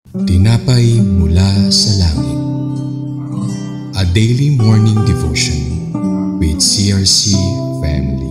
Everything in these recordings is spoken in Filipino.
Tinapay mula sa langit. A daily morning devotion with CRC Family.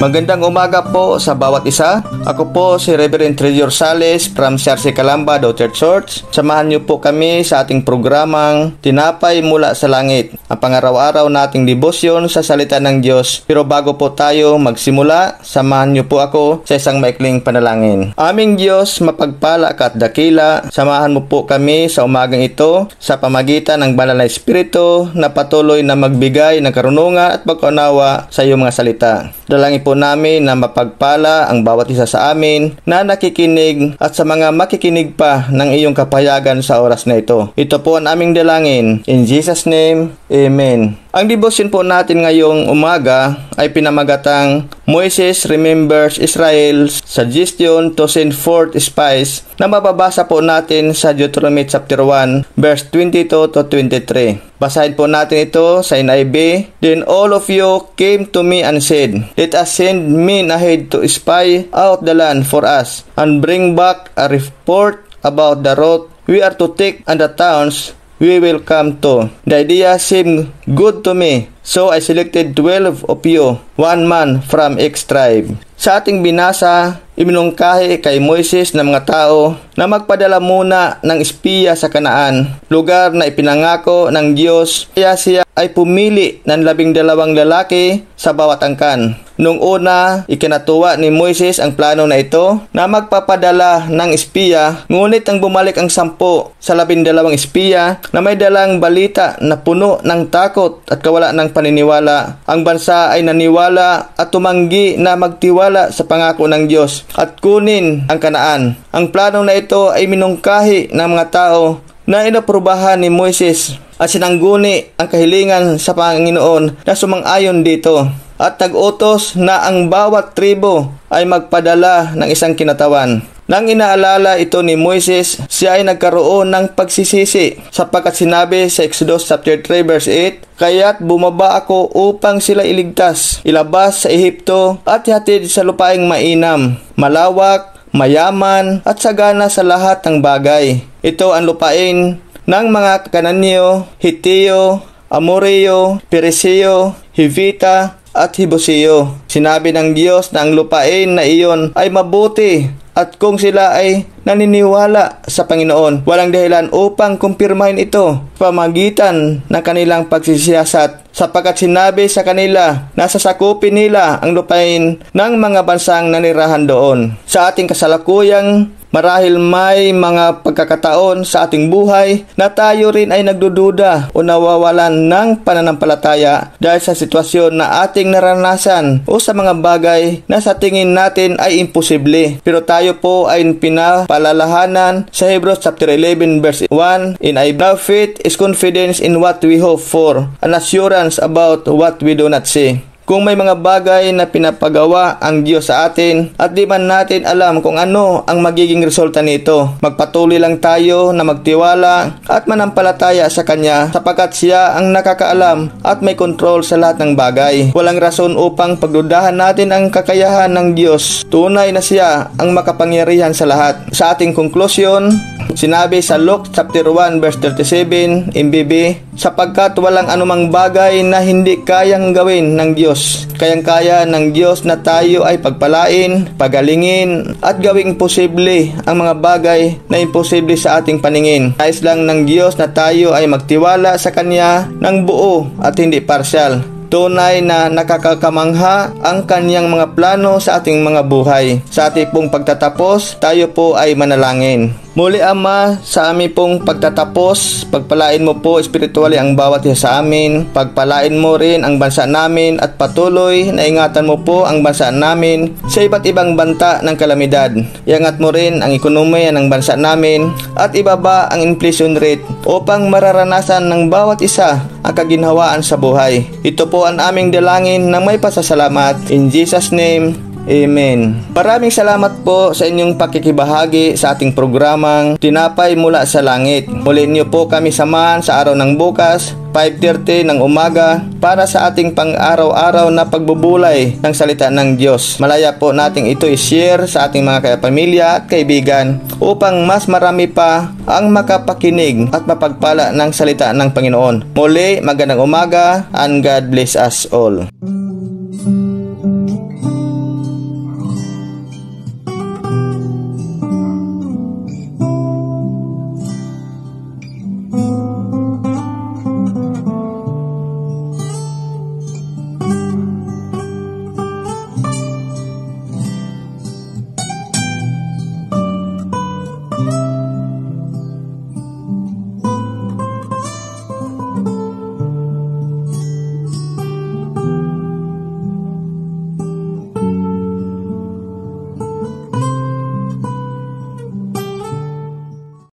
Magandang umaga po sa bawat isa. Ako po si Reverend Treasure Sales from CRC Calamba Daughter Church. Samahan niyo po kami sa ating programang Tinapay mula sa langit, ang pangaraw-araw nating debosyon sa salita ng Diyos. Pero bago po tayo magsimula, samahan niyo po ako sa isang maikling panalangin. Aming Diyos, mapagpala ka at dakila, samahan mo po kami sa umagang ito sa pamagitan ng Banal na Espiritu na patuloy na magbigay ng karunungan at pagkaunawa sa iyong mga salita. Dalangin po namin na mapagpala ang bawat isa sa amin na nakikinig at sa mga makikinig pa ng iyong kapayagan sa oras na ito. Ito po ang aming dalangin. In Jesus' name, Amen. Ang devotion po natin ngayong umaga ay pinamagatang Moses remembers Israel's suggestion to send forth spies na mababasa po natin sa Deuteronomy chapter 1 verse 22 to 23. Basahin po natin ito sa NIV. Then all of you came to me and said, let us send men ahead to spy out the land for us and bring back a report about the road we are to take and the towns we will come to. The idea seemed good to me, so I selected 12 of you, one man from each tribe. Sa ating binasa, iminungkahi kay Moises ng mga tao na magpadala muna ng espiya sa Kanaan, lugar na ipinangako ng Diyos, kaya siya ay pumili ng 12 lalaki sa bawat angkan. Nung una, ikinatuwa ni Moises ang plano na ito na magpapadala ng espiya, ngunit ang bumalik ang 10 sa 12 espiya na may dalang balita na puno ng takot at kawala ng paniniwala. Ang bansa ay naniwala at tumanggi na magtiwala sa pangako ng Diyos at kunin ang Kanaan. Ang plano na ito ay minungkahi ng mga tao na inaprubahan ni Moises at sinangguni ang kahilingan sa Panginoon na sumang-ayon dito. At nag-utos na ang bawat tribo ay magpadala ng isang kinatawan. Nang inaalala ito ni Moises, siya ay nagkaroon ng pagsisisi sapagkat sinabi sa Exodus chapter 3 verse 8, kaya't bumaba ako upang sila iligtas, ilabas sa Ehipto at ihatid sa lupaing mainam, malawak, mayaman at sagana sa lahat ng bagay. Ito ang lupain ng mga Kananeo, Hiteo, Amoreo, Pereseo, Hivita at Hiboseo. Sinabi ng Diyos na ang lupain na iyon ay mabuti at kung sila ay naniniwala sa Panginoon, walang dahilan upang kumpirmahin ito pamagitan ng kanilang pagsisiyasat, sapagkat sinabi sa kanila na sasakupin nila ang lupain ng mga bansang nanirahan doon. Sa ating kasalukuyang marahil may mga pagkakataon sa ating buhay na tayo rin ay nagdududa o nawawalan ng pananampalataya dahil sa sitwasyon na ating naranasan o sa mga bagay na sa tingin natin ay imposible. Pero tayo po ay pinapalalahanan sa Hebrews chapter 11 verse 1, in I now faith is confidence in what we hope for, an assurance about what we do not see. Kung may mga bagay na pinapagawa ang Diyos sa atin at di man natin alam kung ano ang magiging resulta nito, magpatuloy lang tayo na magtiwala at manampalataya sa Kanya sapagkat Siya ang nakakaalam at may kontrol sa lahat ng bagay. Walang rason upang pagdudahan natin ang kakayahan ng Diyos. Tunay na Siya ang makapangyarihan sa lahat. Sa ating konklusyon, sinabi sa Luke chapter 1 verse 37 MBB, sapagkat walang anumang bagay na hindi kayang gawin ng Diyos. Kayang-kaya ng Diyos na tayo ay pagpalain, pagalingin at gawing posible ang mga bagay na imposible sa ating paningin. Nais lang ng Diyos na tayo ay magtiwala sa Kanya ng buo at hindi parsyal. Tunay na nakakakamangha ang Kanyang mga plano sa ating mga buhay. Sa ating pong pagtatapos, tayo po ay manalangin. Muli Ama, sa aming pong pagtatapos, pagpalain mo po espiritually ang bawat isa sa amin. Pagpalain mo rin ang bansa namin at patuloy na ingatan mo po ang bansa namin sa iba't ibang banta ng kalamidad. Iangat mo rin ang ekonomiya ng bansa namin at ibaba ang inflation rate upang mararanasan ng bawat isa ang kaginhawaan sa buhay. Ito po ang aming dalangin ng may pasasalamat. In Jesus' name, Amen. Maraming salamat po sa inyong pakikibahagi sa ating programang Tinapay Mula sa Langit. Muli niyo po kami samahan sa araw ng bukas, 5:30 ng umaga, para sa ating pang-araw-araw na pagbubulay ng salita ng Diyos. Malaya po nating ito i-share sa ating mga kapamilya at kaibigan upang mas marami pa ang makapakinig at mapagpala ng salita ng Panginoon. Muli, magandang umaga and God bless us all.